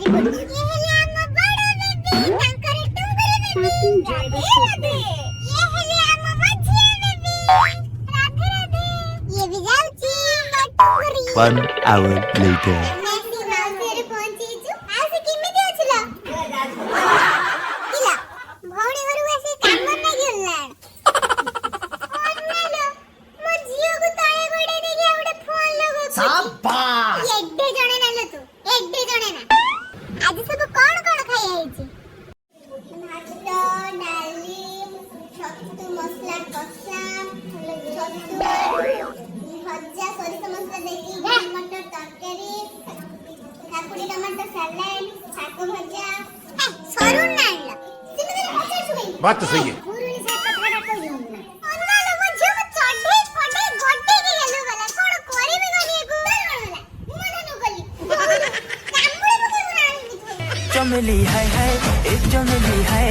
ये हेले हम बड़ बेबी तांकर टुंगर बेबी राधे राधे ये हेले हम मझिया बेबी राधे राधे ये भी जाउची टुंगरी 1 hour later. मेसी माउसेर पहुंचीचु आसे किमिति अछला किला भौणी घरु आसे काम न गेला ओनलो मो जियो को ताळे गोडे देखि आवडे फोन लगो शाबाश एड्डे जणे नालो तू एड्डे जणे ना आज सब कोण कोण खाई आइची भात डाली छतु मसला कसा छतु भज्जा सरिष मसला देखि मटर तरकारी काकुड़ी टमाटर सलाड शाक भज्जा सरुन नाइला सिमरे पचास हुई बात तो सही है गुरुनी साथ कथा कहू ना अन्नालो म जब चढ़े फटे गोटे के गेलो गला कोन करबी गनी को मन न गली कामुळे को राणी चमेली है एक चमेली है